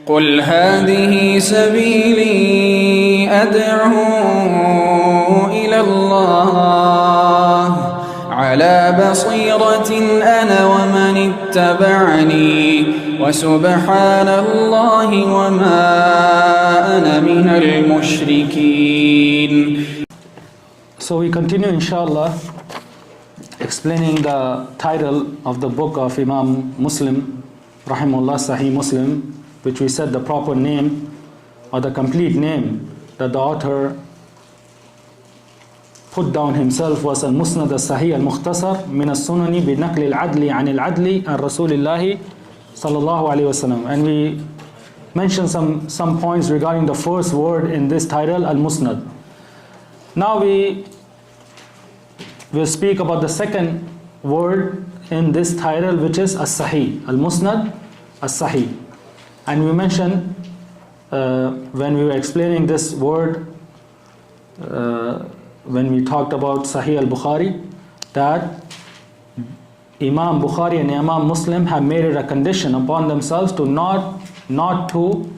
قل هذه سبيلي أدعو إلى الله على بصيرة أنا ومن اتبعني وسبحان الله وما أنا من المشركين. So we continue inshallah explaining the title of the book of Imam Muslim rahimahullah, Sahih Muslim, which we said the proper name or the complete name that the author put down himself was al-Musnad al-Sahih al-Mukhtasar min al-Sunani bi naqli al-adli an al-adli an Rasulillahi sallallahu alayhi wasallam. And we mentioned some points regarding the first word in this title, al-Musnad. Now we will speak about the second word in this title, which is as-Sahih, al-Musnad as-Sahih. And we mentioned when we were explaining this word, when we talked about Sahih al-Bukhari, that Imam Bukhari and Imam Muslim have made it a condition upon themselves to not to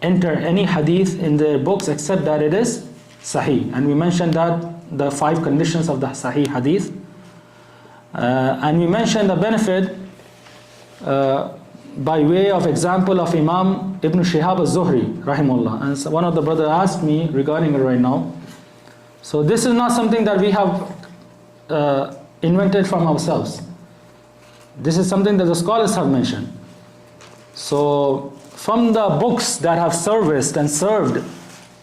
enter any hadith in their books except that it is Sahih. And we mentioned that the 5 conditions of the Sahih hadith. And we mentioned the benefit by way of example of Imam Ibn Shihab al-Zuhri rahimahullah. And so one of the brothers asked me regarding it right now. So this is not something that we have invented from ourselves. This is something that the scholars have mentioned. So from the books that have serviced and served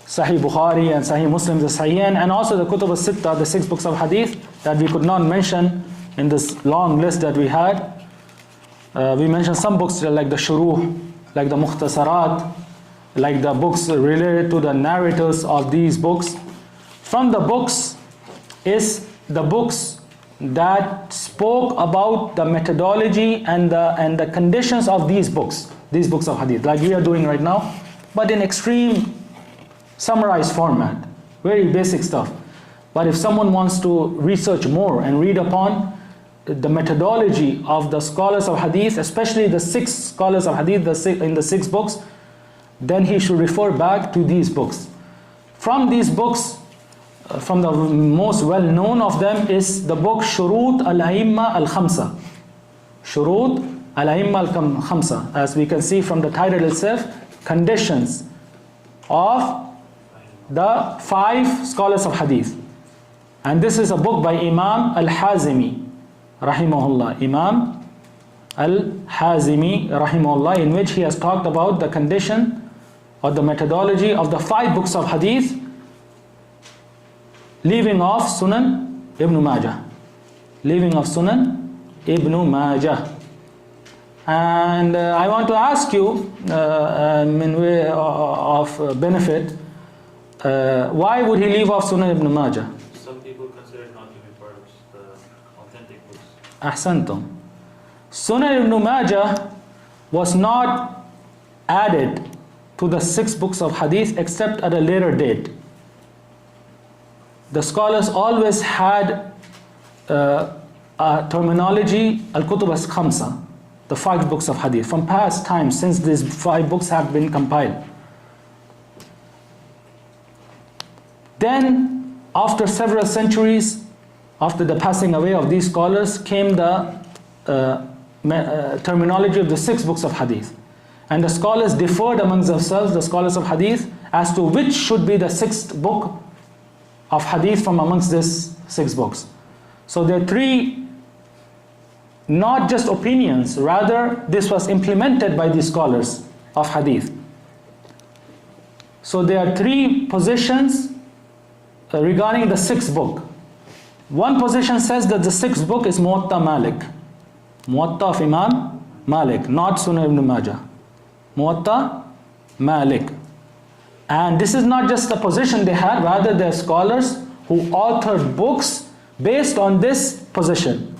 Sahih Bukhari and Sahih Muslim, the Sahihain, and also the Kutub al-Sitta, the 6 books of hadith that we could not mention in this long list that we had. We mentioned some books like the Shuruh, like the Mukhtasarat, like the books related to the narrators of these books. From the books is the books that spoke about the methodology and the conditions of these books of hadith, like we are doing right now, but in extreme summarized format, very basic stuff. But if someone wants to research more and read upon the methodology of the scholars of hadith, especially the 6 scholars of hadith in the 6 books, then he should refer back to these books. From these books, from the most well-known of them is the book Shurut al-A'imma al-Khamsa. Shurut al-A'imma al-Khamsa. As we can see from the title itself, conditions of the 5 scholars of hadith. And this is a book by Imam al-Hazimi rahimahullah. Imam al-Hazimi rahimahullah, in which he has talked about the condition or the methodology of the 5 books of hadith, leaving off Sunan Ibn Majah. Leaving off Sunan Ibn Majah. And I want to ask you, in way of benefit, why would he leave off Sunan Ibn Majah? Some people consider it not to be part of the authentic books. Ahsantum. Sunan Ibn Majah was not added to the 6 books of hadith except at a later date. The scholars always had a terminology, al-Kutub al-Khamsa, the 5 books of hadith, from past times, since these 5 books have been compiled. Then, after several centuries, after the passing away of these scholars, came the terminology of the 6 books of hadith. And the scholars differed amongst themselves, the scholars of hadith, as to which should be the 6th book of hadith from amongst these 6 books. So there are 3, not just opinions, rather this was implemented by the scholars of hadith. So there are 3 positions regarding the 6th book. One position says that the 6th book is Muwatta Malik, Muwatta of Imam Malik, not Sunan Ibn Majah. Muwatta Malik. And this is not just a position they had, rather they are scholars who authored books based on this position.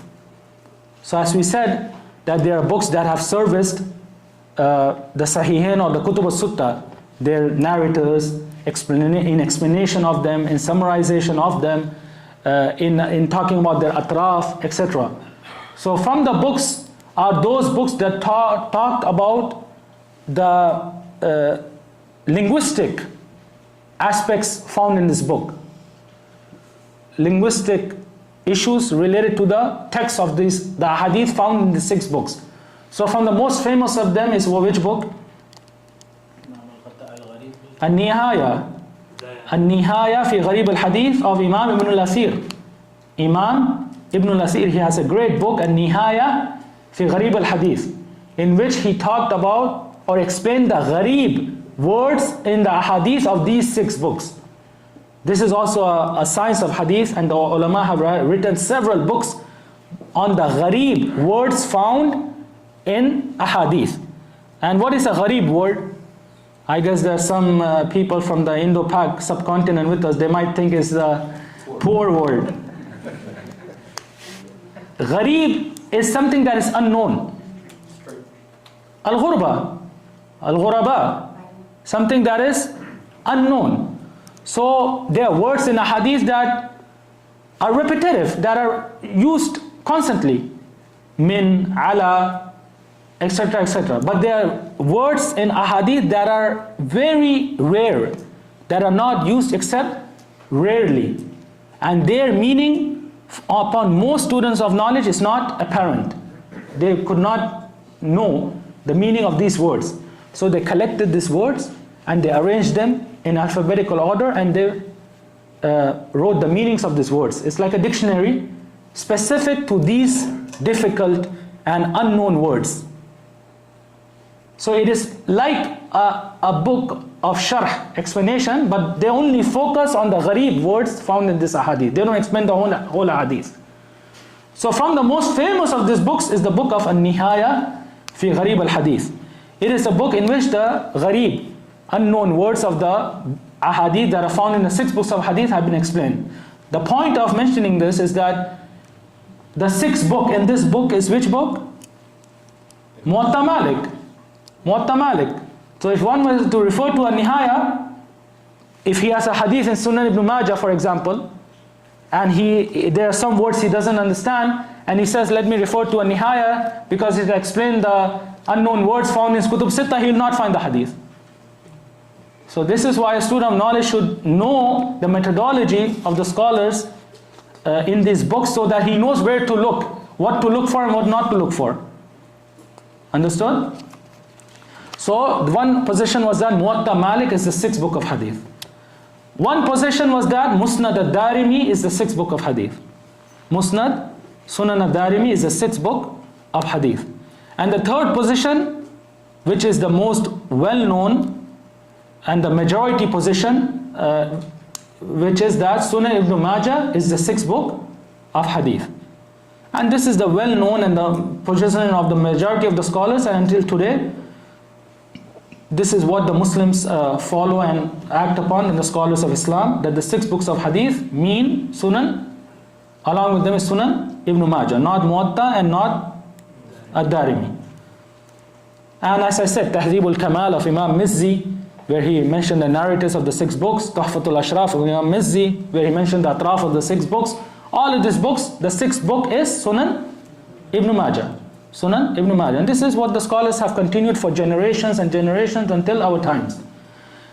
So as we said, that there are books that have serviced the Sahihain or the Kutub al-Sitta, their narrators, in explanation of them, in summarization of them, in talking about their atraf, etc. So from the books are those books that talked about the linguistic aspects found in this book. Linguistic issues related to the text of the hadith found in the 6 books. So from the most famous of them is which book? An-Nihaya. An-Nihaya fi Gharib al-Hadith of Imam Ibn al-Asir. Imam Ibn al-Asir, he has a great book, An-Nihaya fi Gharib al-Hadith, in which he talked about or explained the gharib words in the hadith of these 6 books. This is also a science of hadith, and the ulama have written several books on the gharib words found in a hadith. And what is a gharib word? I guess there are some people from the Indo-Pak subcontinent with us, they might think it's a poor word. Gharib is something that is unknown. Al-Ghurba, Al-Ghuraba, something that is unknown. So there are words in a hadith that are repetitive, that are used constantly. Min, ala, etc., etc. But there are words in a hadith that are very rare, that are not used except rarely. And their meaning upon most students of knowledge is not apparent. They could not know the meaning of these words. So they collected these words and they arranged them in alphabetical order, and they wrote the meanings of these words. It's like a dictionary specific to these difficult and unknown words. So it is like a book of sharh, explanation, but they only focus on the gharib words found in this hadith. They don't explain the whole hadith. So from the most famous of these books is the book of An-Nihaya fi Gharib al-Hadith. It is a book in which the gharib, unknown words of the ahadith that are found in the 6 books of hadith have been explained. The point of mentioning this is that the 6th book in this book is which book? Muwatta Malik. Muwatta Malik. So if one was to refer to a Nihaya, if he has a hadith in Sunan Ibn Majah, for example, and there are some words he doesn't understand, and he says, let me refer to a Nihaya because it explains the unknown words found in Kutub Sitta, he will not find the hadith. So this is why a student of knowledge should know the methodology of the scholars in these books, so that he knows where to look, what to look for and what not to look for. Understood? So one position was that Muwatta Malik is the 6th book of hadith. One position was that Musnad al-Darimi is the 6th book of hadith. Musnad, Sunan al-Darimi is the 6th book of hadith. And the third position, which is the most well-known and the majority position, which is that Sunan Ibn Majah is the 6th book of hadith. And this is the well-known and the position of the majority of the scholars, and until today, this is what the Muslims follow and act upon in the scholars of Islam, that the 6 books of hadith mean Sunan, along with them is Sunan Ibn Majah, not Muwatta and not Ad-Darimi. And as I said, Tahdhib al-Kamal of Imam Mizzi, where he mentioned the narratives of the 6 books, Tuhfatul Ashraf of Imam Mizzi, where he mentioned the atraf of the 6 books. All of these books, the 6th book is Sunan Ibn Majah. Sunan Ibn Majah. And this is what the scholars have continued for generations and generations until our times.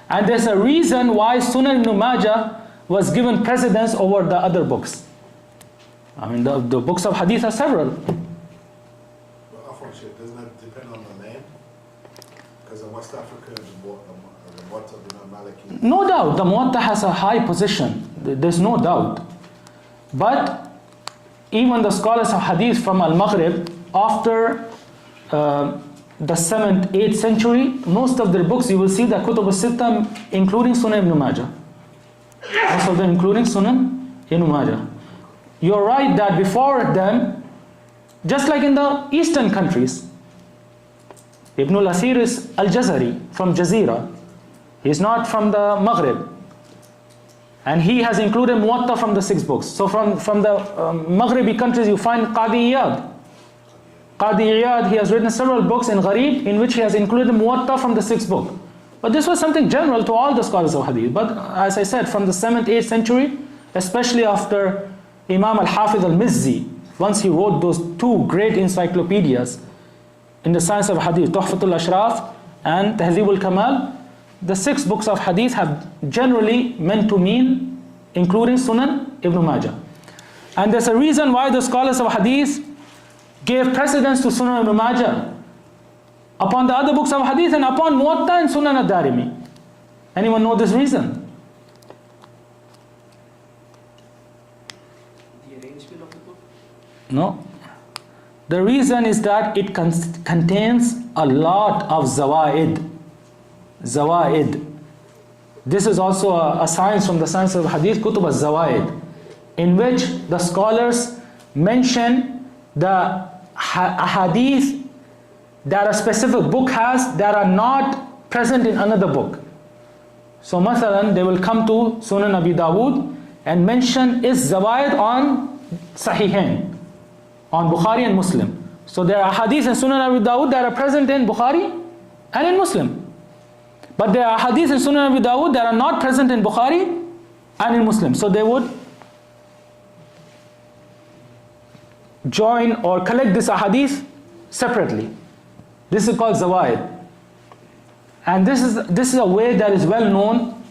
And there's a reason why Sunan Ibn Majah was given precedence over the other books. I mean, the books of hadith are several. Doesn't that depend on the land? Because in West Africa, the Muwatta bin al-Maliki. No doubt, the Muwatta has a high position. There's no doubt. But even the scholars of hadith from Al-Maghrib, after the 7th, 8th century, most of their books you will see the Kutub al-Sitta, including Sunan Ibn Majah. Most of them including Sunan Ibn Majah. You're right that before them, just like in the eastern countries, Ibn al-Asir is Al-Jazari from Jazeera. He's not from the Maghrib. And he has included Muwatta from the 6 books. So from the Maghribi countries you find Qadi Iyad. Qadi Iyad, he has written several books in Gharib in which he has included Muwatta from the 6th book. But this was something general to all the scholars of hadith. But as I said, from the 7th, 8th century, especially after Imam al-Hafiz al-Mizzi, once he wrote those 2 great encyclopedias in the science of hadith, Tuhfatul Ashraf and Tahzib al-Kamal, the 6 books of hadith have generally meant to mean including Sunan Ibn Majah. And there's a reason why the scholars of hadith gave precedence to Sunan Ibn Majah upon the other books of hadith and upon Muwatta and Sunan al-Darimi. Anyone know this reason? The arrangement of the book? No. The reason is that it contains a lot of zawaid. Zawaid. This is also a science from the science of hadith, kutub al-zawaid, in which the scholars mention the hadith that a specific book has that are not present in another book. So mathalan, they will come to Sunan Abi Dawud and mention its zawaid on Sahihain, on Bukhari and Muslim. So there are hadith in Sunan Abi Dawud that are present in Bukhari and in Muslim. But there are hadith in Sunan Abi Dawud that are not present in Bukhari and in Muslim. So they would join or collect this hadith separately. This is called zawaid. And this is a way that is well known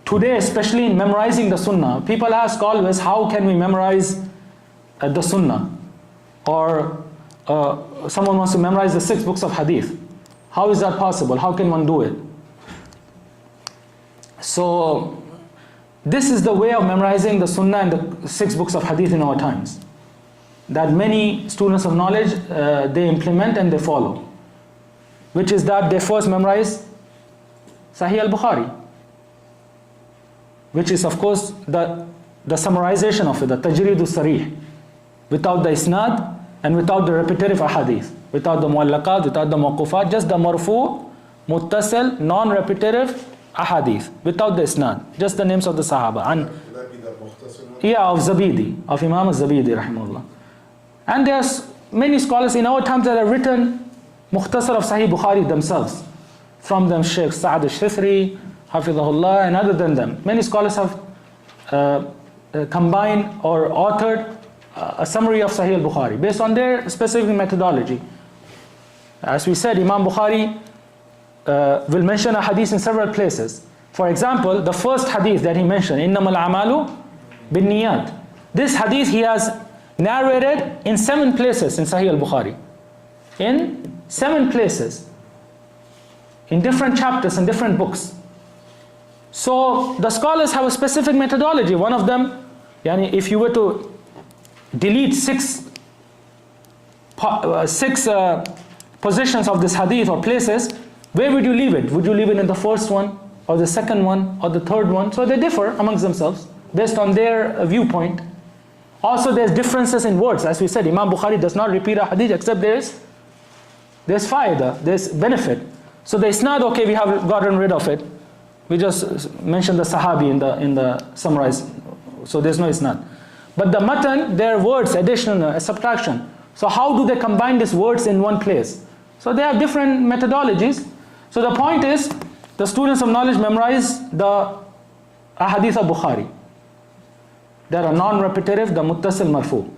today, especially in memorizing the sunnah. People ask always, how can we memorize the sunnah? Or someone wants to memorize the 6 books of hadith. How is that possible? How can one do it? So this is the way of memorizing the sunnah and the 6 books of hadith in our times, that many students of knowledge they implement and they follow, which is that they first memorize Sahih al-Bukhari, which is of course the summarization of it, the tajrid al-sarih, without the isnad and without the repetitive ahadith, without the muallaqat, without the mawqufat, just the marfu, muttasil, non-repetitive ahadith, without the isnad, just the names of the sahaba. And Would that be the mukhtasar? yeah, of Zabidi, of Imam al-Zabidi rahimahullah. And there's many scholars in our times that have written mukhtasar of Sahih Bukhari themselves. From them Shaykh Sa'ad al-Shithri, Hafidhahullah, and other than them. Many scholars have combined or authored a summary of Sahih al-Bukhari based on their specific methodology. As we said, Imam Bukhari will mention a hadith in several places. For example, the first hadith that he mentioned, إِنَّمَا الْأَعْمَالُ بِالنِّيَّاتِ. This hadith he has narrated in 7 places in Sahih al-Bukhari. In 7 places. In different chapters and different books. So the scholars have a specific methodology. One of them, if you were to delete 6 positions of this hadith or places, where would you leave it? Would you leave it in the first one, or the second one, or the third one? So they differ amongst themselves based on their viewpoint. Also there's differences in words. As we said, Imam Bukhari does not repeat a hadith except there's faida, there's benefit. So the isnad, okay, we have gotten rid of it. We just mentioned the sahabi in the summarized, so there's no isnad. But the matan, there are words, addition, subtraction. So how do they combine these words in one place? So they have different methodologies. So the point is, the students of knowledge memorize the ahadith of Bukhari. They are non-repetitive, the muttasil marfu.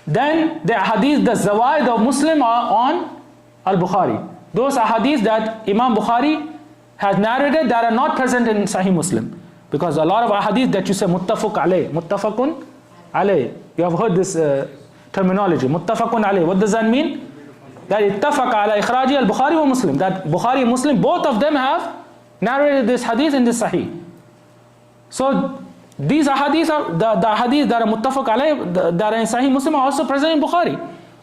Then the ahadith, the zawaid of Muslim are on al-Bukhari. Those ahadith that Imam Bukhari has narrated that are not present in Sahih Muslim. Because a lot of ahadith that you say muttafaq alayh, muttafaqun alayh. You have heard this terminology, muttafaqun alayh. What does that mean? That ittafaqa ala ikhraji al-Bukhari wa Muslim. That Bukhari and Muslim, both of them have narrated this hadith in this Sahih. So these ahadith are, the hadith that are muttafaq alayh, that are in Sahih Muslim, are also present in Bukhari.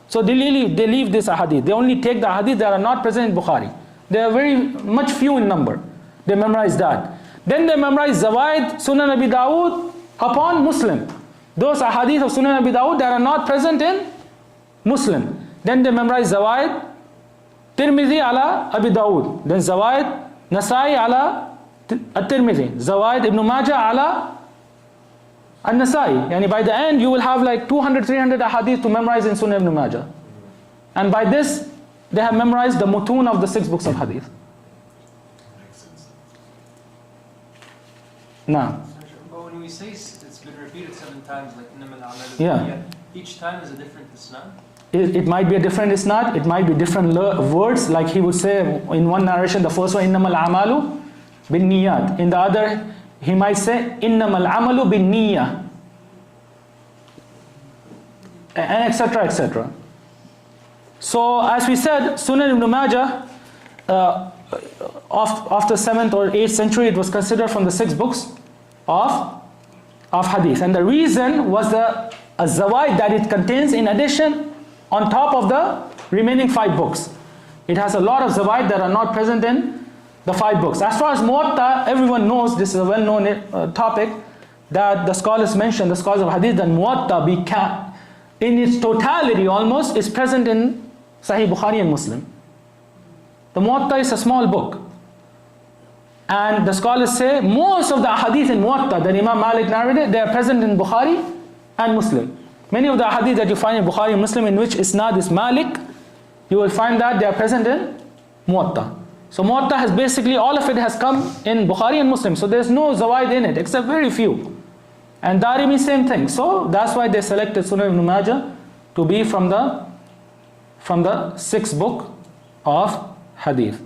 So they leave this ahadith. They only take the ahadith that are not present in Bukhari. They are very much few in number. They memorize that. Then they memorize Zawaid, Sunan Abi Dawud upon Muslim. Those ahadith of Sunan Abi Dawud that are not present in Muslim. Then they memorize Zawaid, Tirmidhi ala Abi Dawud. Then Zawaid, Nasai ala at-Tirmidhi. Zawaid Ibn Majah ala an-Nasai. And by the end you will have like 200, 300 ahadith to memorize in Sunan Ibn Majah. And by this, they have memorized the mutun of the 6 books of hadith. Now. But when we say it's been repeated 7 times, like Yeah. each time is a different isnad? It might be a different isnad, it might be different words, like he would say in one narration, the first one, innamal amalu bin niyat. In the other, he might say, innamal amalu bin niyah. And etc. etc. So, as we said, Sunan Ibn Majah, after 7th or 8th century, it was considered from the 6 books of hadith. And the reason was the zawaid that it contains in addition on top of the remaining 5 books. It has a lot of zawaid that are not present in the 5 books. As far as Muwatta, everyone knows, this is a well-known topic, that the scholars mention, the scholars of hadith, that Muwatta in its totality almost is present in Sahih Bukhari and Muslim. The Muwatta is a small book. And the scholars say most of the hadith in Muwatta that Imam Malik narrated, they are present in Bukhari and Muslim. Many of the hadith that you find in Bukhari and Muslim in which isnad is Malik, you will find that they are present in Muwatta. So Muwatta has basically, all of it has come in Bukhari and Muslim. So there's no zawaid in it except very few. And Darimi, same thing. So that's why they selected Sunan Ibn Majah to be from the 6th book of hadith.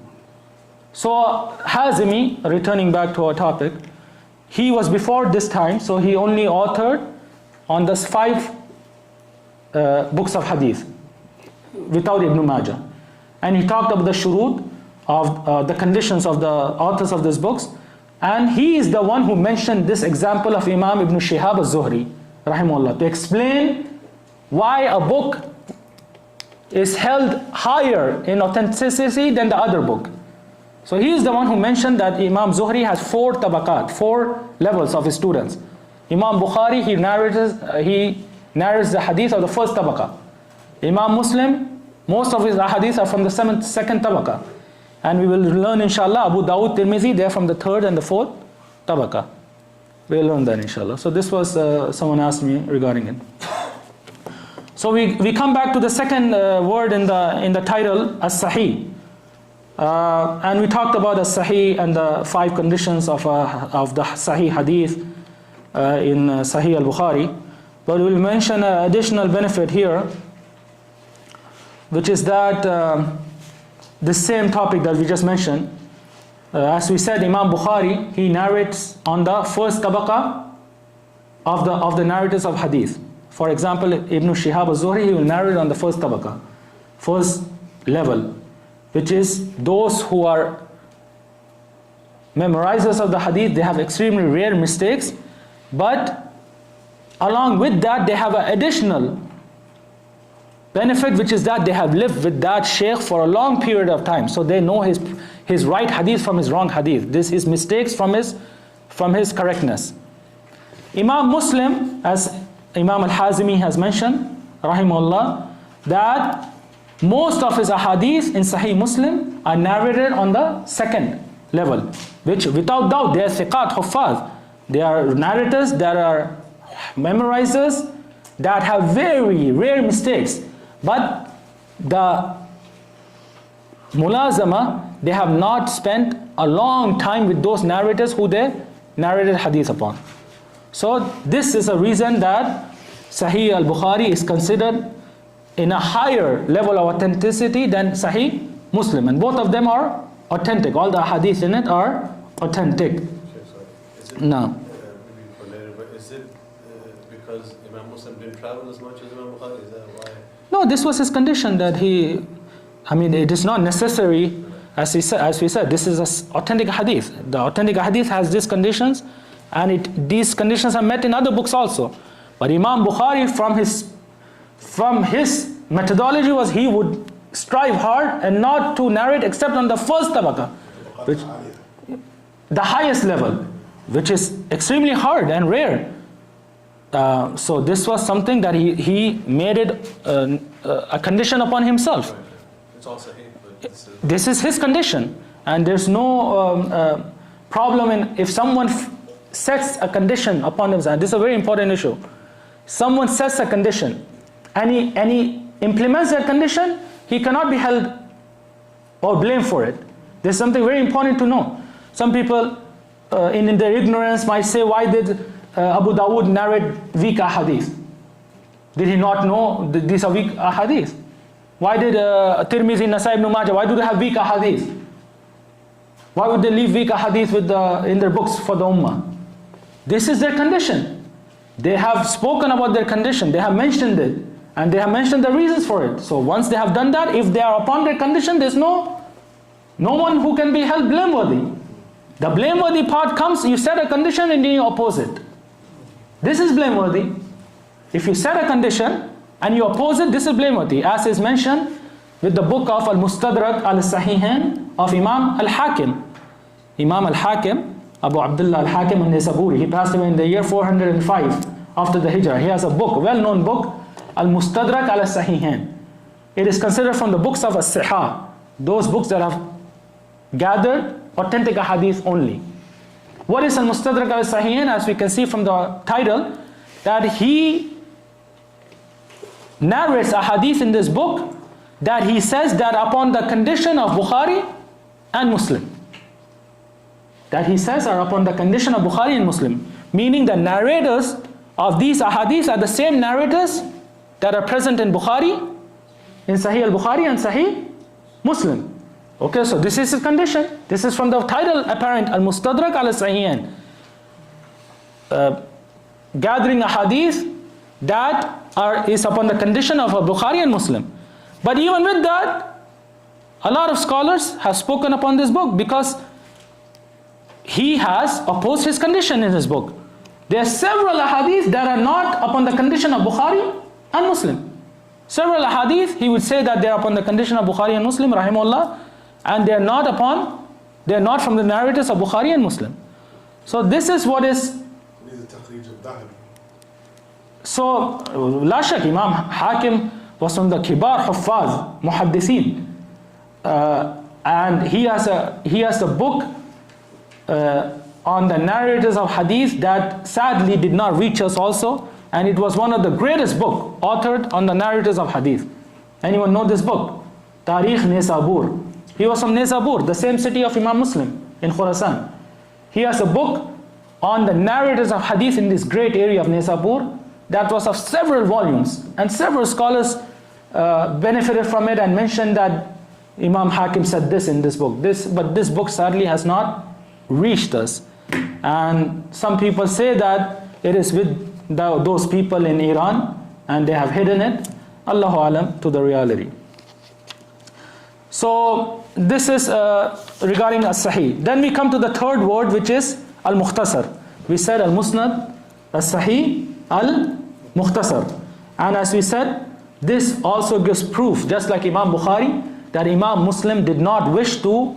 So Hazimi, returning back to our topic, he was before this time, so he only authored on the 5 books of hadith without Ibn Majah. And he talked about the shurut of the conditions of the authors of these books. And he is the one who mentioned this example of Imam Ibn Shihab al-Zuhri, rahimahullah, to explain why a book is held higher in authenticity than the other book. So he is the one who mentioned that Imam Zuhri has 4 tabaqat, 4 levels of his students. Imam Bukhari, he narrates the hadith of the first tabaqa. Imam Muslim, most of his hadiths are from the 2nd tabaqa. And we will learn inshallah Abu Dawud, Tirmidhi, they are from the 3rd and the 4th tabaqa. We will learn that inshallah. So this was, someone asked me regarding it. So we come back to the second word in the title, as-Sahih. And we talked about as-Sahih and the 5 conditions of the Sahih hadith in Sahih al-Bukhari. But we'll mention an additional benefit here, which is that the same topic that we just mentioned, as we said, Imam Bukhari, he narrates on the first tabaqa of the narrators of hadith. For example, Ibn Shihab al-Zuhri, he will narrate on the first tabaqa, first level, which is those who are memorizers of the hadith. They have extremely rare mistakes, but along with that they have an additional benefit, which is that they have lived with that shaykh for a long period of time. So they know his right hadith from his wrong hadith, his mistakes from his correctness. Imam Muslim, as Imam al-Hazimi has mentioned, rahimahullah, that most of his ahadith in Sahih Muslim are narrated on the 2nd level, which without doubt they are thiqat, huffaz. They are narrators, that are memorizers, that have very rare mistakes. But the mulazama, they have not spent a long time with those narrators who they narrated hadith upon. So this is a reason that Sahih al-Bukhari is considered in a higher level of authenticity than Sahih Muslim. And both of them are authentic. All the hadith in it are authentic. No. Is it because Imam Muslim didn't travel as much as Imam Bukhari? Is that why? No, this was his condition, that it is not necessary, as we said, this is an authentic hadith. The authentic hadith has these conditions, and these conditions are met in other books also. But Imam Bukhari, from his methodology was he would strive hard and not to narrate except on the first tabaqa, which the highest level, which is extremely hard and rare. So this was something that he made it a condition upon himself. It's all Sahih, but this is his condition, and there's no problem in if someone sets a condition upon himself. This is a very important issue. Someone sets a condition, and he implements that condition, he cannot be held or blamed for it. There's something very important to know. Some people in their ignorance might say, why did Abu Dawud narrate weak hadith? Did he not know that these are weak ahadith? Why did Tirmidhi, an-Nasai, Ibn Majah, why do they have weak ahadith? Why would they leave weak ahadith in their books for the ummah? This is their condition. They have spoken about their condition, they have mentioned it, and they have mentioned the reasons for it. So once they have done that, if they are upon their condition, there's no one who can be held blameworthy. The blameworthy part comes, you set a condition and then you oppose it. This is blameworthy. If you set a condition and you oppose it, this is blameworthy, as is mentioned with the book of al-Mustadrak al-Sahihain of Imam al-Hakim. Imam al-Hakim, Abu Abdullah al-Hakim al-Nisaburi, he passed away in the year 405 after the Hijrah. He has a book, well-known book, al-Mustadrak al-Sahihain. It is considered from the books of as-Sihah, those books that have gathered authentic ahadith only. What is al-Mustadrak al-Sahihain? As we can see from the title, that he narrates a hadith in this book that he says that upon the condition of Bukhari and Muslim. That he says are upon the condition of Bukhari and Muslim. Meaning the narrators of these ahadith are the same narrators that are present in Bukhari, in Sahih al-Bukhari and Sahih Muslim. Okay, so this is his condition. This is from the title apparent, al-Mustadrak al-Sahihain. Gathering a hadith that is upon the condition of a Bukhari and Muslim. But even with that, a lot of scholars have spoken upon this book because he has opposed his condition in his book. There are several ahadith that are not upon the condition of Bukhari and Muslim. Several ahadith, he would say that they are upon the condition of Bukhari and Muslim, rahimahullah, and they are not from the narrators of Bukhari and Muslim. So this is what is. So, la shak, Imam Hakim was from the Kibar Huffaz, Muhaddithin, and he has a book on the narrators of hadith that sadly did not reach us also, and it was one of the greatest book authored on the narrators of hadith. Anyone know this book? Tarikh Nisabur. He was from Nisabur, the same city of Imam Muslim in Khurasan. He has a book on the narrators of hadith in this great area of Nisabur that was of several volumes, and several scholars benefited from it and mentioned that Imam Hakim said this in this book. But this book sadly has not reached us, and some people say that it is with those people in Iran and they have hidden it. Allahu alam to the reality. So this is regarding as-Sahih. Then we come to the third word, which is al-Mukhtasar. We said al-Musnad, as-Sahih, al-Mukhtasar. And as we said, this also gives proof, just like Imam Bukhari, that Imam Muslim did not wish to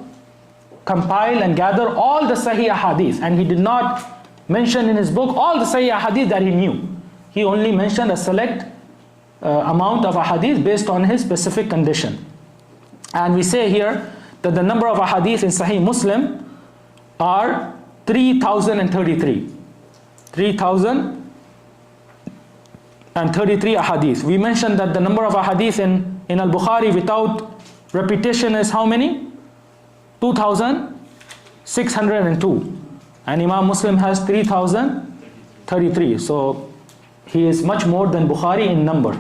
compile and gather all the Sahih hadith, and he did not mention in his book all the Sahih hadith that he knew. He only mentioned a select amount of hadith based on his specific condition. And we say here that the number of hadith in Sahih Muslim are 3,033. 3,033 ahadith. We mentioned that the number of ahadith in al-Bukhari without repetition is how many? 2,602. And Imam Muslim has 3,033. So he is much more than Bukhari in number.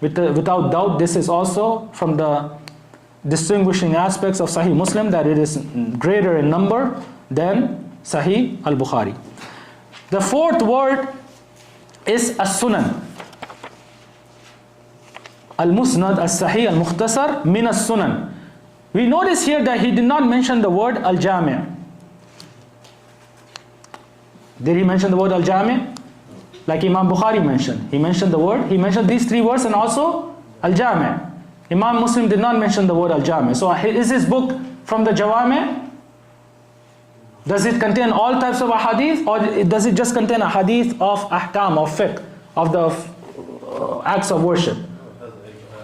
Without doubt, this is also from the distinguishing aspects of Sahih Muslim, that it is greater in number than Sahih al-Bukhari. The fourth word is as-Sunan. Al-Musnad, as-Sahih, al-Mukhtasar, min as-Sunan. We notice here that he did not mention the word al-Jami'. Did he mention the word al-Jami'? Like Imam Bukhari mentioned. He mentioned the word, he mentioned these three words and also al-Jami'. Imam Muslim did not mention the word al-Jami'. So is his book from the Jawami'? Does it contain all types of ahadith, or does it just contain a hadith of ahkam, of fiqh, of the acts of worship?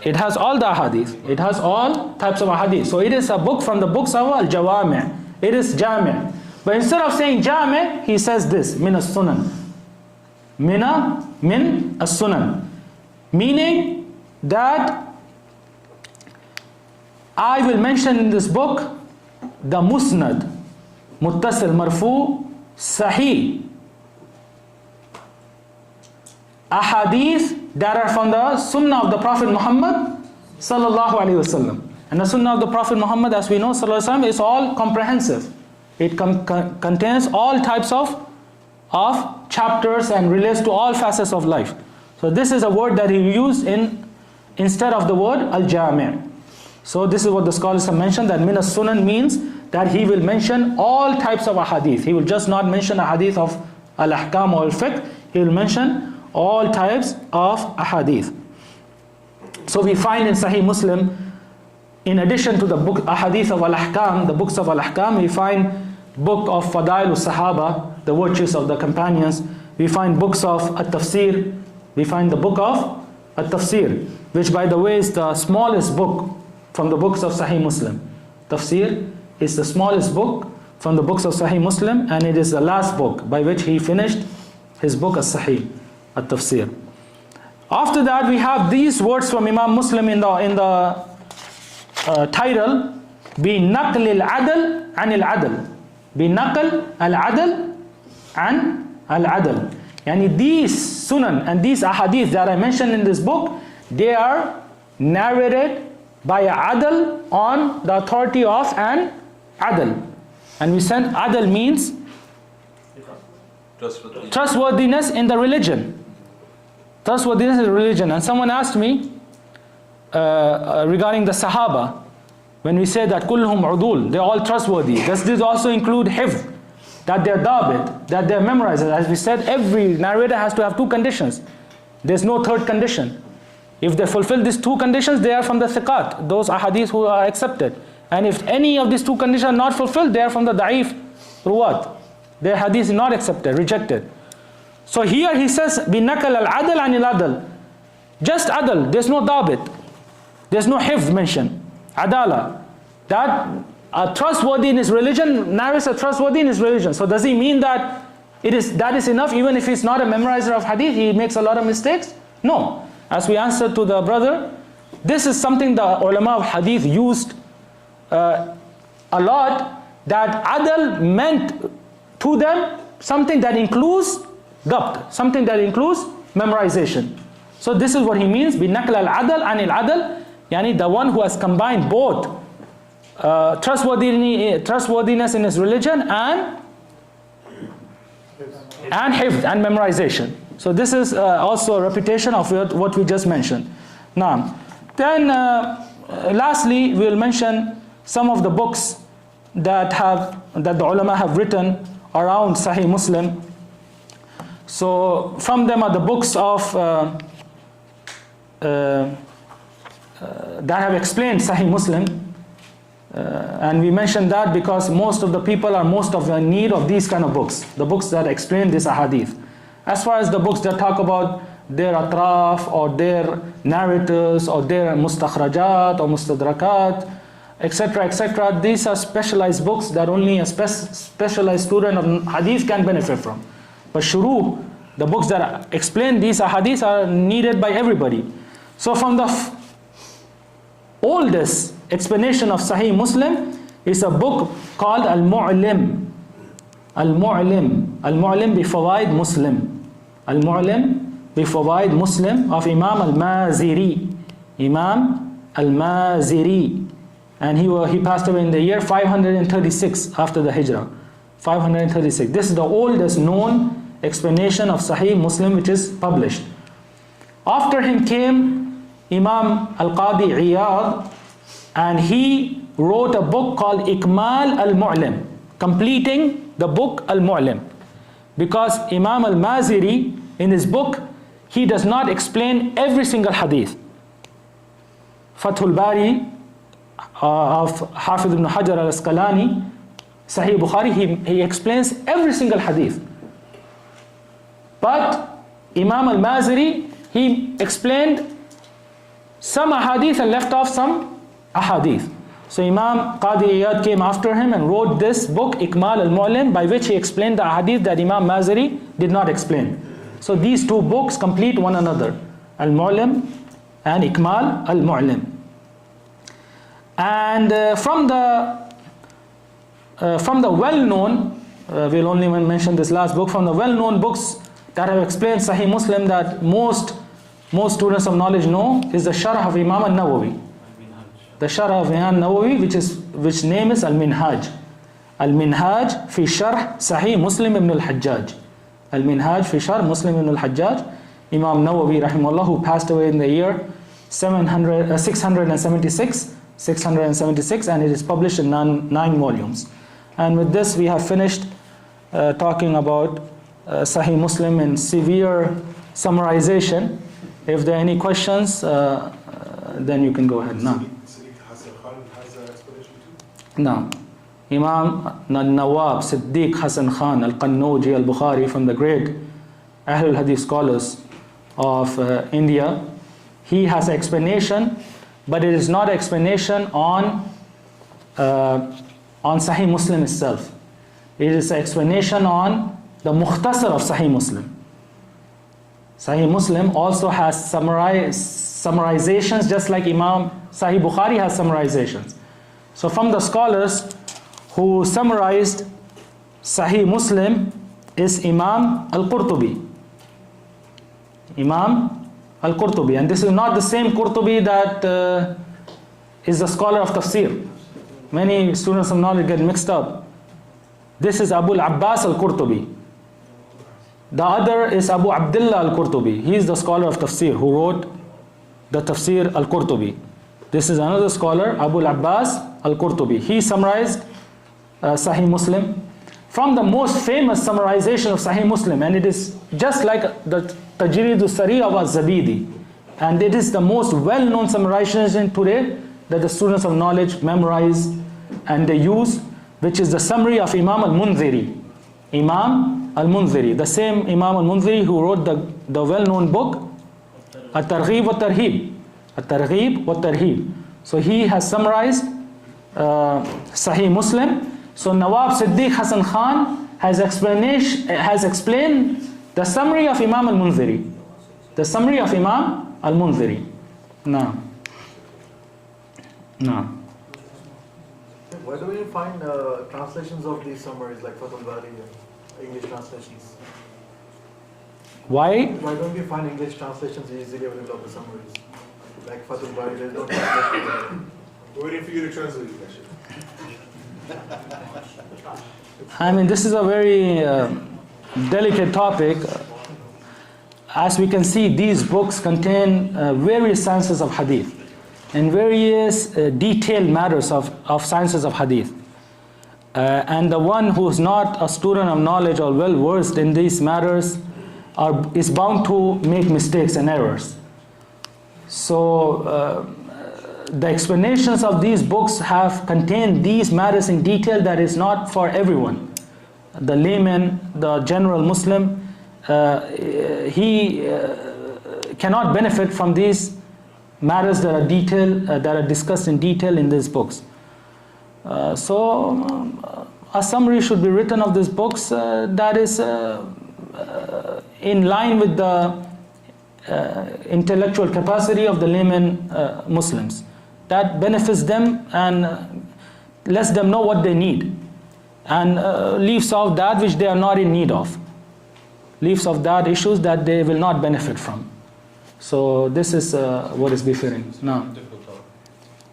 It has all the ahadith. It has all types of ahadith. So it is a book from the books of al-Jawami'. It is Jami'. But instead of saying Jami', he says this, min as-Sunan. Min as-Sunan. Meaning that I will mention in this book the Musnad, Muttasil, Marfu, Sahih, ahadith that are from the Sunnah of the Prophet Muhammad sallallahu alaihi wasallam. And the Sunnah of the Prophet Muhammad, as we know, sallallahu alaihi wasallam, is all comprehensive. It contains all types of chapters and relates to all facets of life. So this is a word that he used instead of the word al-jami'. So this is what the scholars have mentioned, that min as-sunan means that he will mention all types of ahadith. He will just not mention ahadith of al-ahkam or al-fiqh. He will mention all types of ahadith. So we find in Sahih Muslim, in addition to the book ahadith of al-ahkam, the books of al-ahkam, we find book of Fadail al-Sahaba, the virtues of the companions. We find books of at-Tafsir. We find the book of at-Tafsir, which by the way is the smallest book from the books of Sahih Muslim. Tafsir is the smallest book from the books of Sahih Muslim, and it is the last book by which he finished his book as-Sahih, at-Tafsir. After that we have these words from Imam Muslim in the title, بِنَقْلِ الْعَدَلِ عَنِ الْعَدَلِ, بِنَقْلِ الْعَدَلِ عَنِ الْعَدَلِ. Yani these sunan and these ahadith that I mentioned in this book, they are narrated by a adl on the authority of an adl. And we said adl means trustworthiness in the religion. Trustworthiness in the religion. And someone asked me regarding the Sahaba, when we say that kulluhum udul, they're all trustworthy. Does this also include hifz? That they're dabit, that they're memorizers? As we said, every narrator has to have two conditions. There's no third condition. If they fulfill these two conditions, they are from the thiqat, those ahadith who are accepted. And if any of these two conditions are not fulfilled, they are from the da'if ruwat. Their hadith is not accepted, rejected. So here he says, بِنَقَلَ الْعَدَلَ عَنِ الْعَدَلِ. Just adl, there's no dabit. There's no hifz mentioned. Adala. That trustworthy in his religion, narrates a trustworthy in his religion. So does he mean that that is enough even if he's not a memorizer of hadith, he makes a lot of mistakes? No. As we answered to the brother, this is something the ulama of hadith used a lot, that adl meant to them something that includes dabt, something that includes memorization. So this is what he means, بِنَقْلَ الْعَدَلِ عَنِ الْعَدَلِ, yani the one who has combined both trustworthiness in his religion and hifz and memorization. So this is also a repetition of what we just mentioned. Now, then lastly, we will mention some of the books that the ulama have written around Sahih Muslim. So from them are the books of that have explained Sahih Muslim. And we mentioned that because most of the people are in need of these kind of books, the books that explain this ahadith. As far as the books that talk about their atraf or their narrators or their mustakhrajat or mustadrakat, etc., etc., these are specialized books that only a specialized student of hadith can benefit from. But shuruh, the books that explain these ahadith, are needed by everybody. So from the oldest explanation of Sahih Muslim is a book called Al-Mu'lim. Al-Mu'lim. Al-Mu'lim bi Fawaid Muslim. Al-Mu'lim bi Fawaid Muslim of Imam Al-Maziri. Imam Al-Maziri. And he passed away in the year 536 after the Hijrah. 536. This is the oldest known explanation of Sahih Muslim which is published. After him came Imam Al-Qadi Iyad, and he wrote a book called Ikmal Al-Mu'lim, completing the book Al-Mu'lim. Because Imam Al-Maziri, in his book, he does not explain every single hadith. Fathul Bari of Hafiz ibn Hajar al-Asqalani, Sahih Bukhari, he explains every single hadith. But Imam Al-Maziri, he explained some ahadith and left off some ahadith. So Imam Qadi Iyad came after him and wrote this book, Ikmal Al-Mu'lim, by which he explained the ahadith that Imam Maziri did not explain. So these two books complete one another, Al-Mu'lim and Ikmal Al-Mu'lim. And from the well-known, we'll only mention this last book, from the well-known books that have explained Sahih Muslim that most students of knowledge know is the Sharh of Imam al-Nawawi. The Sharh of Imam Nawawi, which name is al-Minhaj. Al-Minhaj fi Sharh Sahih Muslim ibn al-Hajjaj. Al-Minhaj fi Sharh Muslim ibn al-Hajjaj. Imam Nawawi rahimahullah, who passed away in the year 676, and it is published in 9 volumes. And with this we have finished talking about Sahih Muslim in severe summarization. If there are any questions, then you can go ahead. No. No. Imam al-Nawab Siddiq Hasan Khan al-Qannauji al-Bukhari, from the great Ahle-Hadith scholars of India, he has an explanation, but it is not an explanation on Sahih Muslim itself. It is an explanation on the Mukhtasar of Sahih Muslim. Sahih Muslim also has summarizations, just like Imam Sahih Bukhari has summarizations. So from the scholars who summarized Sahih Muslim is Imam al-Qurtubi. Imam al-Qurtubi. And this is not the same Qurtubi that is the scholar of tafsir. Many students of knowledge get mixed up. This is Abu al-Abbas al-Qurtubi. The other is Abu Abdullah al-Qurtubi. He is the scholar of tafsir who wrote the tafsir al-Qurtubi. This is another scholar, Abu al-Abbas al-Qurtubi. He summarized Sahih Muslim from the most famous summarization of Sahih Muslim, and it is just like the Tajrid al-Sari of al-Zabidi, and it is the most well-known summarization today that the students of knowledge memorize and they use, which is the summary of Imam al-Mundhiri. Imam al-Mundhiri, the same Imam al-Mundhiri who wrote the well-known book at-Targhib wa-Tarhib. At-Targhib wa-Tarhib. So he has summarized Sahih Muslim. So Nawab Siddiq Hasan Khan has explained the summary of Imam al-Mundhiri. The summary of Imam al-Mundhiri. Now. Why do we find translations of these summaries like Fathul Bari, English translations? Why? Why don't we find English translations easily available of the summaries? Like Fathul Bari, there's no translation. We're waiting for you to translate that shit. I mean, this is a very delicate topic. As we can see, these books contain various sciences of hadith and various detailed matters of sciences of hadith. And the one who is not a student of knowledge or well versed in these matters is bound to make mistakes and errors. So the explanations of these books have contained these matters in detail that is not for everyone. The layman, the general Muslim, he cannot benefit from these matters that are discussed in detail in these books. So a summary should be written of these books that is in line with the intellectual capacity of the layman Muslims. That benefits them and lets them know what they need, and leaves out that which they are not in need of. Leaves out that issues that they will not benefit from. So this is what is befitting. Now.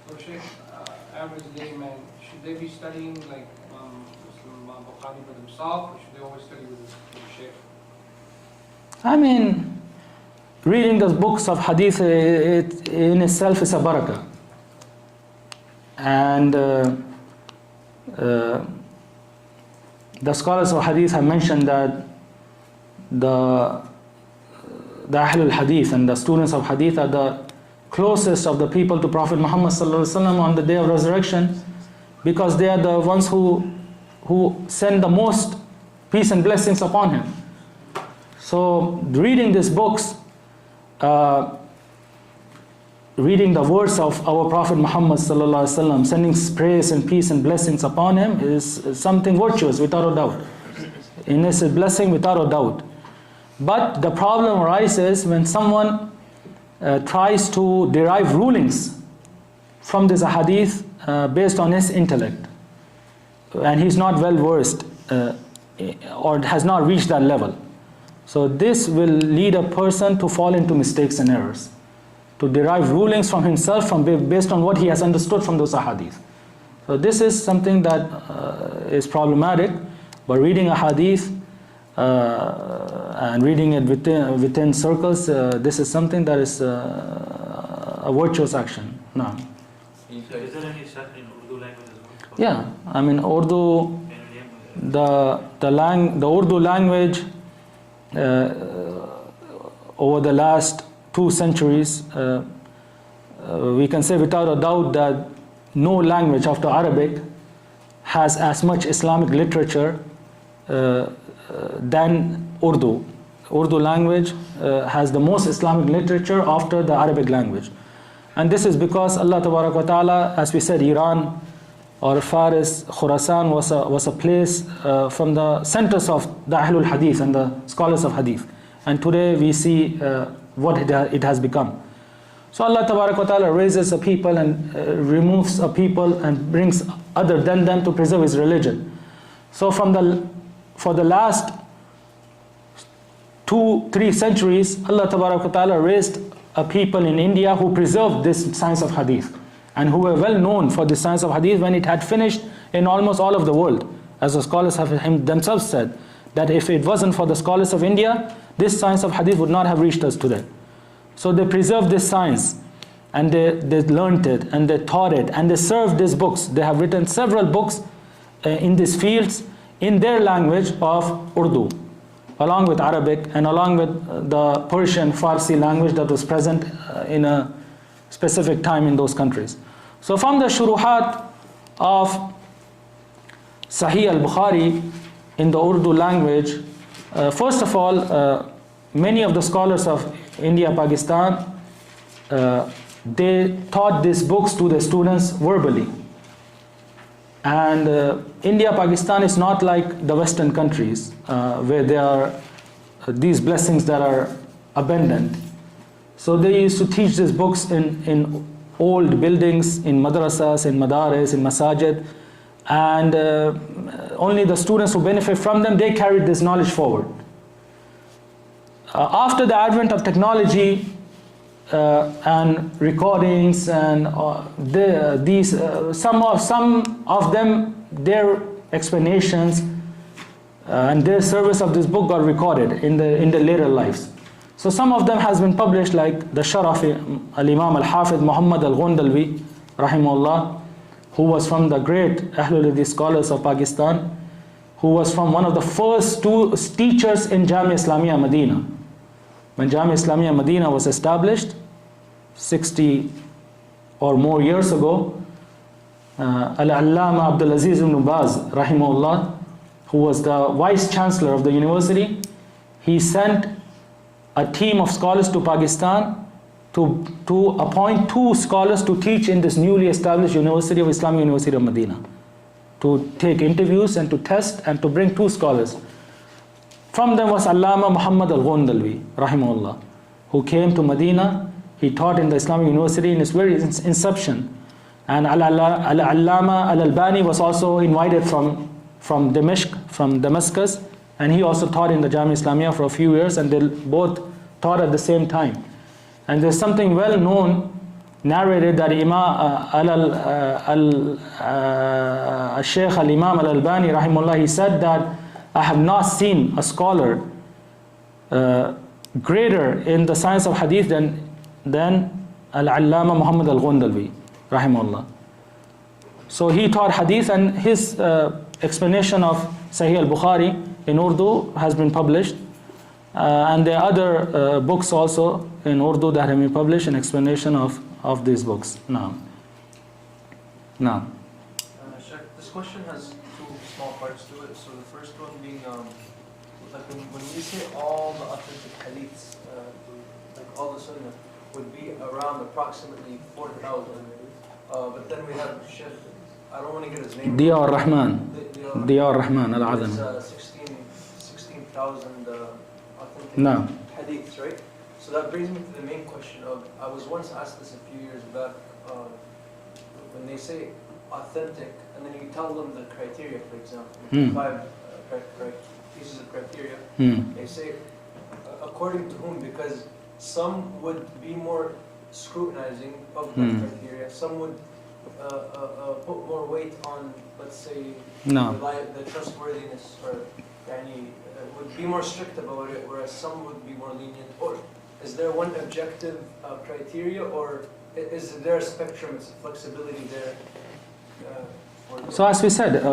So Sheikh, average layman, should they be studying like Muslim Bukhari for themselves, or should they always study with the Sheikh? I mean, reading the books of hadith it in itself is a barakah. And the scholars of hadith have mentioned that the Ahle-Hadith and the students of hadith are the closest of the people to Prophet Muhammad ﷺ on the day of resurrection, because they are the ones who send the most peace and blessings upon him. So reading these books, reading the words of our Prophet Muhammad ﷺ, sending praise and peace and blessings upon him is something virtuous without a doubt. And it's a blessing without a doubt. But the problem arises when someone tries to derive rulings from this hadith based on his intellect, and he's not well versed or has not reached that level. So this will lead a person to fall into mistakes and errors, to derive rulings from himself based on what he has understood from those ahadith. So this is something that is problematic, but reading a hadith and reading it within circles, this is something that is a virtuous action. No. Is there any set in Urdu language as well? Yeah, I mean Urdu, the Urdu language over the last 2 centuries, we can say without a doubt that no language after Arabic has as much Islamic literature than Urdu. Urdu language has the most Islamic literature after the Arabic language. And this is because Allah Tabarak wa Ta'ala, as we said, Iran or Faris, Khurasan was a place from the centers of the Ahlul Hadith and the scholars of Hadith. And today we see what it has become. So Allah Tabarak wa Ta'ala raises a people and removes a people and brings other than them to preserve His religion. So for the last 2-3 centuries, Allah Tabarak wa Ta'ala raised a people in India who preserved this science of Hadith, and who were well known for the science of Hadith when it had finished in almost all of the world. As the scholars have themselves said, that if it wasn't for the scholars of India, this science of Hadith would not have reached us today. So they preserved this science, and they learned it, and they taught it, and they served these books. They have written several books in these fields in their language of Urdu, along with Arabic and along with the Persian, Farsi language that was present in a specific time in those countries. So from the shuruhat of Sahih al-Bukhari in the Urdu language, first of all, many of the scholars of India, Pakistan, they taught these books to the students verbally. And India, Pakistan is not like the Western countries where there are these blessings that are abundant. So they used to teach these books in old buildings, in madrasas, in madaris, in masajid, and only the students who benefit from them, they carried this knowledge forward. After the advent of technology and recordings and some of them, their explanations and their service of this book got recorded in the later lives. So some of them has been published, like the Sharaf al-Imam al-Hafid Muhammad al-Ghundalwi rahimahullah, who was from the great Ahle-Hadith scholars of Pakistan, who was from one of the first 2 teachers in Jamia Islamiyya Medina. When Jamia Islamiyya Medina was established 60 or more years ago, Al-Allama Abdul Aziz ibn Baz rahimahullah, who was the vice chancellor of the university, he sent a team of scholars to Pakistan to appoint 2 scholars to teach in this newly established University of Islamic University of Medina, to take interviews and to test and to bring 2 scholars. From them was Allama Muhammad al-Ghundalwi rahimahullah, who came to Medina. He taught in the Islamic University in its very inception. And Al-Allama al-Albani was also invited from Damascus, and he also taught in the Jamia Islamiyya for a few years, and they both taught at the same time. And there's something well known narrated that Shaykh al-Imam al-Albani rahimahullah, he said that I have not seen a scholar greater in the science of hadith than Al-Allama Muhammad al-Ghundalwi rahimahullah. So he taught hadith, and his explanation of Sahih al-Bukhari in Urdu has been published, and there are other books also in Urdu that have been published in explanation of these books. Now, Sheikh, this question has 2 small parts to it. So the first one being, like when you say all the authentic hadiths, like all the sunnah, would be around approximately 4,000. But then we have Sheikh, I don't want to get his name. Diya ar-Rahman. Diya ar-Rahman al-Azam. 16,000 authentic No. hadiths, right? So that brings me to the main question of, I was once asked this a few years back, when they say authentic, and then you tell them the criteria, for example, 5 pieces of criteria, they say according to whom? Because some would be more scrutinizing of that criteria. Some would put more weight on, let's say, No. the trustworthiness, or would be more strict about it, whereas some would be more lenient. Or is there one objective criteria, or is there a spectrum, is flexibility there? So as we said,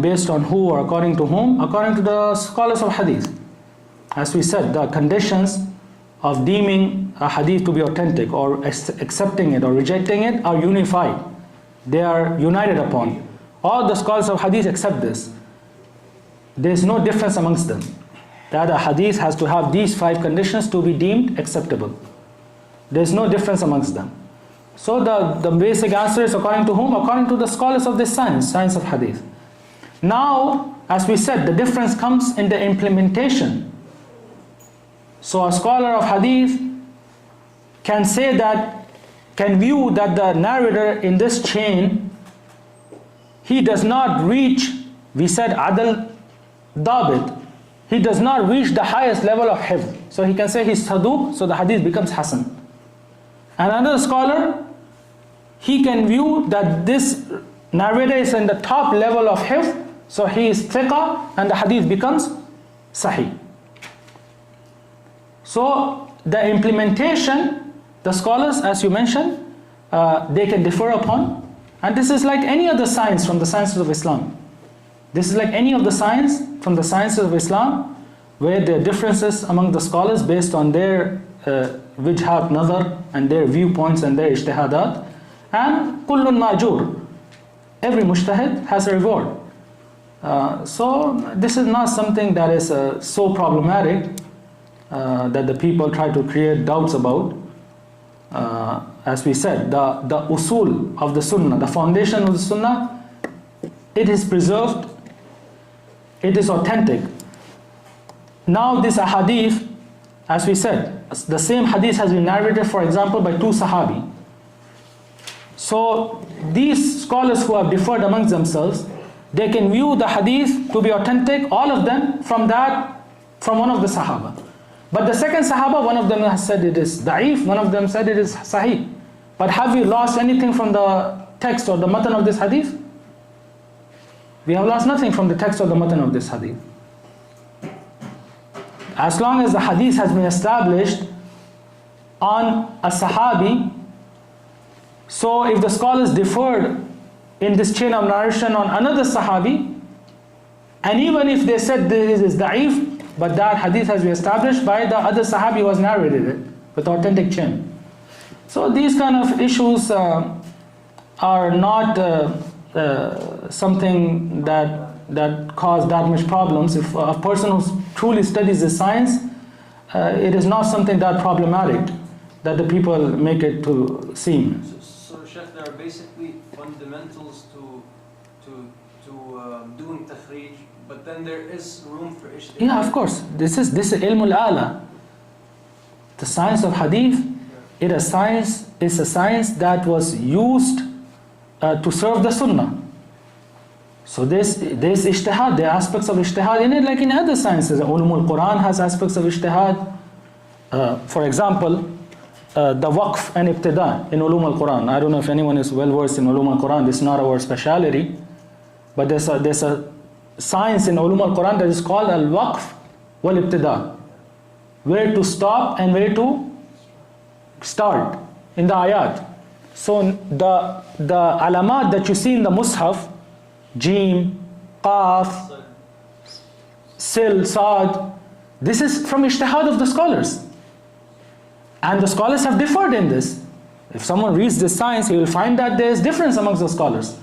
based on who or according to whom? According to the scholars of hadith. As we said, the conditions of deeming a hadith to be authentic or accepting it or rejecting it are unified. They are united upon. All the scholars of hadith accept this. There is no difference amongst them. That a hadith has to have these 5 conditions to be deemed acceptable. There is no difference amongst them. So the basic answer is according to whom? According to the scholars of this science of hadith. Now, as we said, the difference comes in the implementation. So a scholar of hadith can say that, can view that the narrator in this chain, he does not reach, we said adal dabit, he does not reach the highest level of hifz. So he can say he's saduq, so the hadith becomes hasan. And another scholar, he can view that this narrator is in the top level of hifz, so he is thiqa, and the hadith becomes sahih. So the implementation, the scholars, as you mentioned, they can differ upon. And this is like any other science from the sciences of Islam. This is like any of the science from the sciences of Islam, where there are differences among the scholars based on their wijhat nazar and their viewpoints and their ijtihadat. And kullun ma'jur, every mujtahid has a reward. So this is not something that is so problematic that the people try to create doubts about. As we said, the usul of the sunnah, the foundation of the sunnah, it is preserved, it is authentic. Now this hadith, as we said, the same hadith has been narrated, for example, by 2 sahabi. So these scholars who have differed amongst themselves, they can view the hadith to be authentic, all of them, from one of the sahaba. But the second sahaba, one of them has said it is da'if, one of them said it is sahih. But have we lost anything from the text or the matan of this hadith? We have lost nothing from the text or the matan of this hadith. As long as the hadith has been established on a sahabi, so if the scholars differed in this chain of narration on another sahabi, and even if they said this is da'if, but that hadith has been established by the other sahabi who has narrated it with authentic chain. So these kind of issues are not something that cause that much problems. If a person who truly studies the science, it is not something that problematic that the people make it to seem. So Sheikh, there are basically fundamentals to doing takhrij, but then there is room for ijtihad. Yeah, of course. This is ilm al-ala. The science of hadith, it is a science that was used to serve the sunnah. So there's ijtihad, there are aspects of ijtihad in it, like in other sciences. Ulum al-Quran has aspects of ijtihad. For example, the waqf and ibtida in ulum al-Quran. I don't know if anyone is well versed in ulum al-Quran. This is not our speciality, but there's a science in ulum al-Quran that is called al-waqf wal-ibtida, where to stop and where to start in the ayat. So the alamat that you see in the mushaf, Jim, Qaf, Sil, Saad, this is from ijtihad of the scholars. And the scholars have differed in this. If someone reads this science, he will find that there is difference amongst the scholars.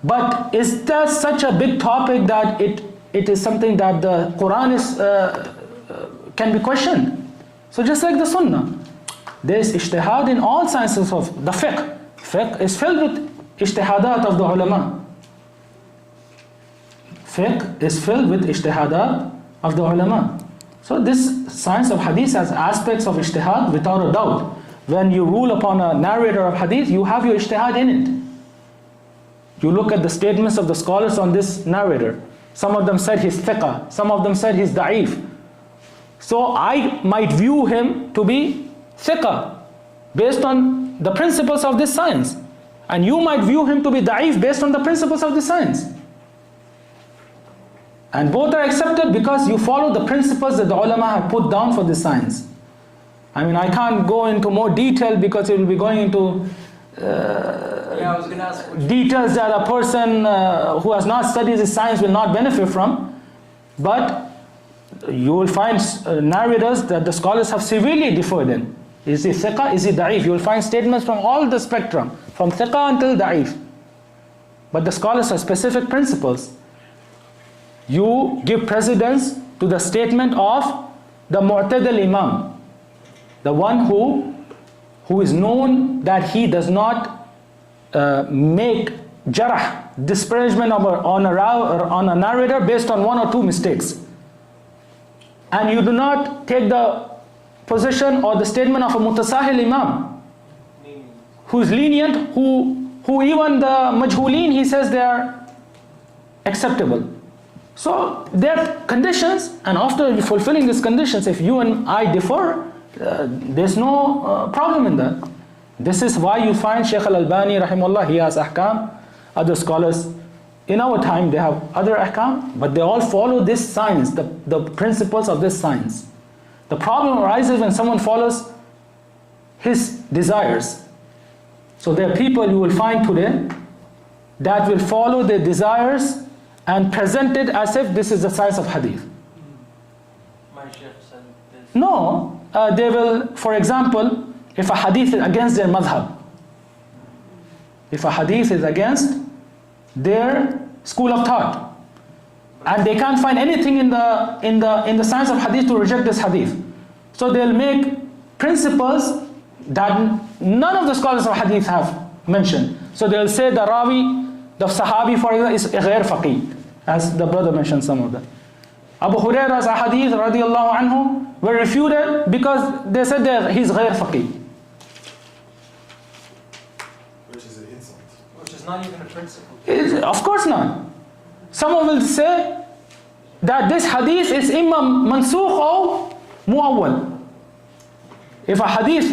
But is that such a big topic that it is something that the Quran can be questioned? So just like the Sunnah, there is ijtihad in all sciences of the fiqh. Fiqh is filled with ijtihadat of the ulama. Fiqh is filled with ijtihadat of the ulama. So this science of hadith has aspects of ijtihad without a doubt. When you rule upon a narrator of hadith, you have your ijtihad in it. You look at the statements of the scholars on this narrator. Some of them said he's thiqa, some of them said he's da'if. So I might view him to be thiqa based on the principles of this science. And you might view him to be da'if based on the principles of this science. And both are accepted because you follow the principles that the ulama have put down for this science. I mean, I can't go into more detail because it will be going into Yeah, I was going to ask. details that a person who has not studied this science will not benefit from. But you will find narrators that the scholars have severely differed in. Is he thiqa? Is he da'if? You will find statements from all the spectrum, from thiqa until da'if. But the scholars have specific principles. You give precedence to the statement of the mu'tadil imam, the one who is known that he does not make jarah, disparagement on a narrator based on one or two mistakes. And you do not take the position or the statement of a mutasahil imam, who is lenient, who even the majhulin, he says they are acceptable. So there are conditions, and after fulfilling these conditions, if you and I differ, there's no problem in that. This is why you find Shaykh al-Albani rahimahullah, he has ahkam. Other scholars in our time, they have other ahkam, but they all follow this science, the principles of this science. The problem arises when someone follows his desires. So there are people you will find today that will follow their desires and present it as if this is the science of hadith. My sheikh said this. No, they will, for example, if a hadith is against their madhab, if a hadith is against their school of thought, and they can't find anything in the science of hadith to reject this hadith, so they'll make principles that none of the scholars of hadith have mentioned. So they'll say the rawi, the sahabi for example, is ghair faqih, as the brother mentioned some of them. Abu Huraira's ahadith radiallahu anhu were refuted because they said that he's ghair faqih. Which is an insult. Which is not even a principle. Of course not. Someone will say that this hadith is imam mansukh or muawwal. If a hadith,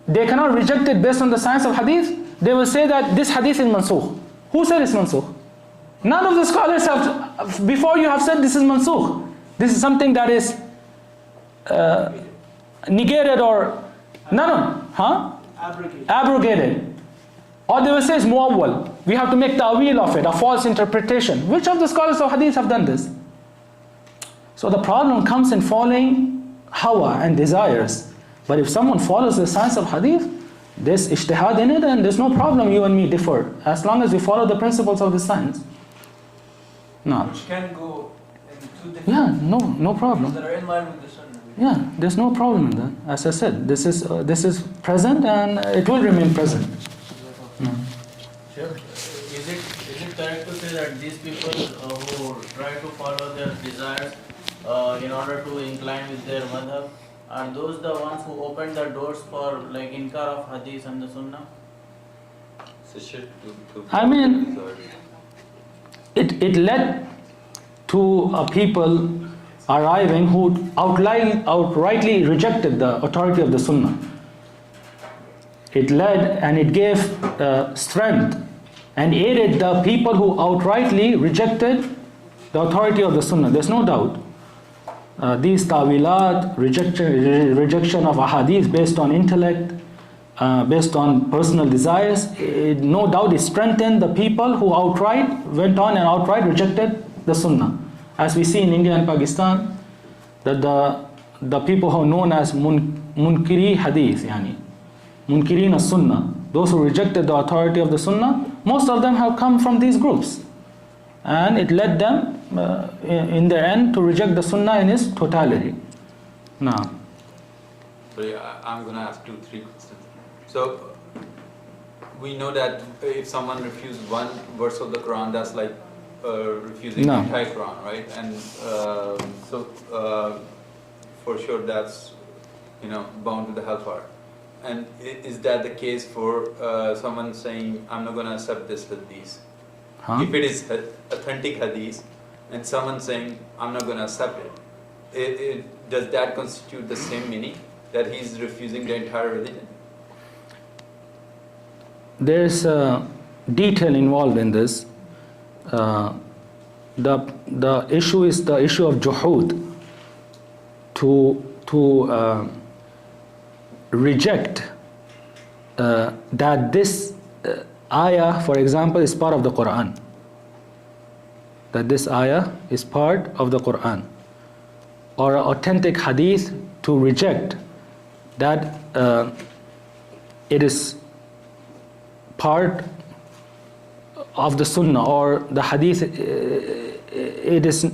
they cannot reject it based on the science of hadith, they will say that this hadith is mansukh. Who said it's mansukh? None of the scholars have, before you have said this is mansukh. This is something that is negated or, abrogated. Or they will say it's muawwal. We have to make ta'wil of it, a false interpretation. Which of the scholars of hadith have done this? So the problem comes in following hawa and desires. But if someone follows the science of hadith, there's ijtihad in it and there's no problem you and me differ, as long as we follow the principles of the science. No. Which can go in two different Yeah, no problem. that are in line with the sunnah. Yeah, there's no problem in that. As I said, this is present and it will remain present. No. Sure. Is it correct to say that these people who try to follow their desires in order to incline with their madhab, are those the ones who open the doors for like inkar of hadith and the sunnah? I mean, it led to people arriving who outrightly rejected the authority of the sunnah. It led and it gave strength and aided the people who outrightly rejected the authority of the sunnah. There's no doubt. These tawilat, rejection of ahadith based on intellect, based on personal desires, no doubt it strengthened the people who went on and outright rejected the sunnah. As we see in India and Pakistan, that the people who are known as munkiri hadith, munkirin as-sunnah, those who rejected the authority of the sunnah, most of them have come from these groups. And it led them in the end to reject the sunnah in its totality. Now. Sorry, I'm going to ask 2-3 questions. So, we know that if someone refuses one verse of the Quran, that's like refusing the entire Quran, right? And for sure that's, bound to the hellfire. And is that the case for someone saying, I'm not going to accept this hadith? If it is authentic hadith, and someone saying, I'm not going to accept it, does that constitute the same meaning, that he is refusing the entire religion? There is a detail involved in this. The issue is the issue of juhud, to reject that this ayah, for example, is part of the Quran. That this ayah is part of the Quran. Or an authentic hadith, to reject that it is part of the sunnah, or the hadith, it is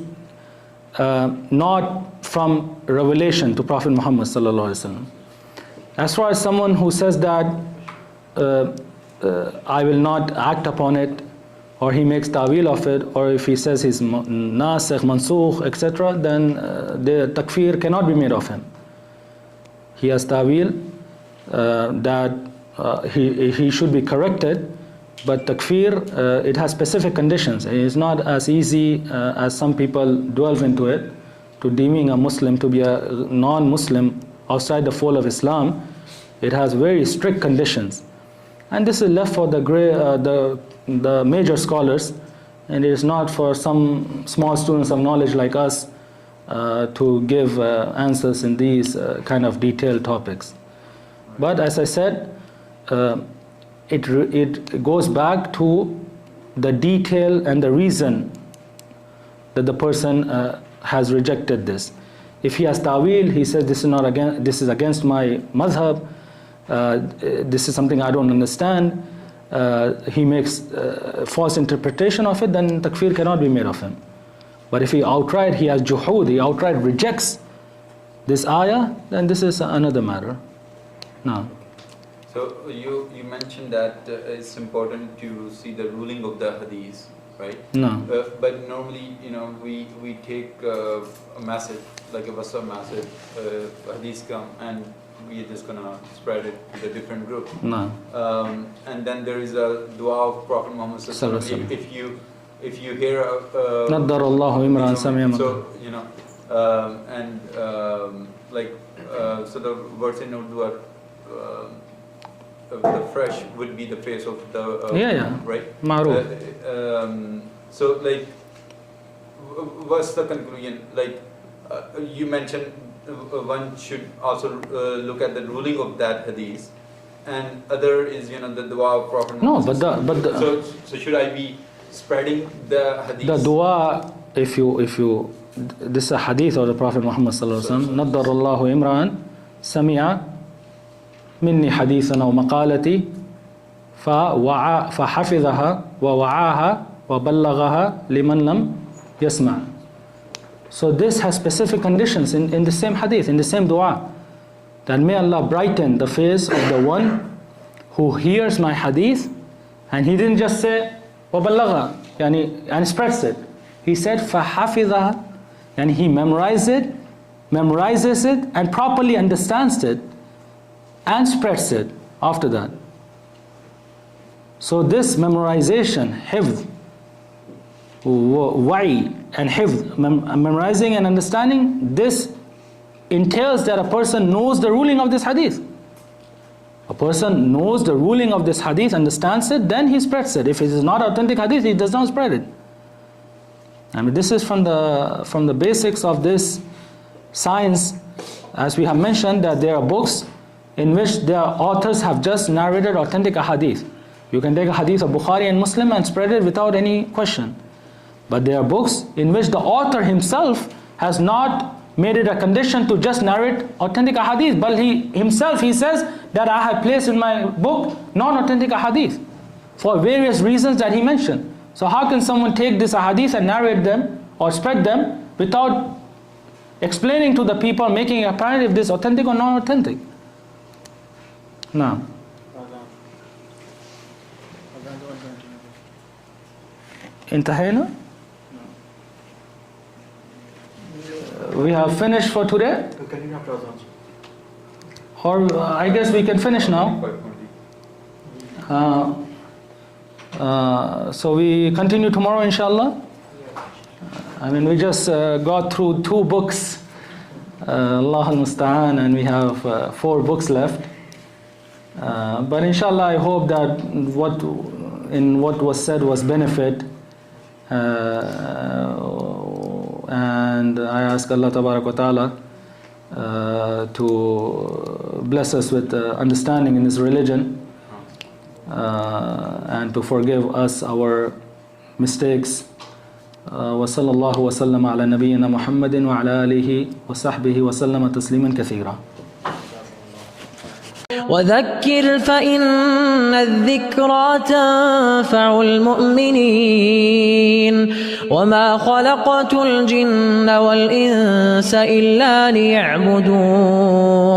not from revelation to Prophet Muhammad sallallahu alaihi wasallam. As far as someone who says that I will not act upon it, or he makes ta'wil of it, or if he says he's nasikh, mansukh, etc., then the takfir cannot be made of him. He has ta'wil that he should be corrected, but takfir, it has specific conditions. It is not as easy as some people delve into it, to deeming a Muslim to be a non-Muslim outside the fold of Islam. It has very strict conditions. And this is left for the major scholars, and it is not for some small students of knowledge like us to give answers in these kind of detailed topics. But as I said, it goes back to the detail and the reason that the person has rejected this. If he has ta'wil, he says this is against my madhab, this is something I don't understand, he makes false interpretation of it, then takfir cannot be made of him. But if he has juhud, he outright rejects this ayah, then this is another matter. Now, so you mentioned that it's important to see the ruling of the hadith, right? No. But normally, we take a message, like a whatsapp message, hadith come, and we're just gonna spread it to the different group. No. And then there is a dua of Prophet Muhammad sallallahu alaihi wasallam. If you hear Naddarallahu imran sami'a. So so the words in Urdu are the fresh would be the face of the right. Ma'ruf. So like, what's the conclusion? Like you mentioned, one should also look at the ruling of that hadith, and other is the dua of Prophet Muhammad. No, but so should I be spreading the hadith? The dua, if you this is a hadith of the Prophet Muhammad sallallahu alaihi wasallam. Naddarallahu imran sami'a minni hadithan aw maqalati فحفظها ووعاها وبلغها لمن لم يسمع. So this has specific conditions in the same hadith, in the same dua, that may Allah brighten the face of the one who hears my hadith. And he didn't just say وبلغها and spreads it. He said فحفظها, and he memorizes it and properly understands it and spreads it after that. So this memorization, hifz, wa'i and hifz, memorizing and understanding, this entails that a person knows the ruling of this hadith. A person knows the ruling of this hadith, understands it, then he spreads it. If it is not authentic hadith, he does not spread it. I mean, this is from the basics of this science. As we have mentioned, that there are books in which their authors have just narrated authentic hadith. You can take a hadith of Bukhari and Muslim and spread it without any question. But there are books in which the author himself has not made it a condition to just narrate authentic hadith, but he says that I have placed in my book non-authentic hadith for various reasons that he mentioned. So how can someone take this hadith and narrate them or spread them without explaining to the people, making it apparent if this is authentic or non-authentic? Now, انتهينا? We have finished for today? Or I guess we can finish now. So we continue tomorrow, inshallah. I mean, we just got through 2 books Allah al-Musta'an, and we have 4 books left. But inshallah, I hope that what was said was benefit. And I ask Allah Tabarak wa Ta'ala to bless us with understanding in this religion, and to forgive us our mistakes. وصلى الله وسلم على نبينا محمد وعلى آله وصحبه وسلم تسليما كثيرا. وذكر فإن الذكرى تنفع المؤمنين وما خلقت الجن والإنس إلا ليعبدون.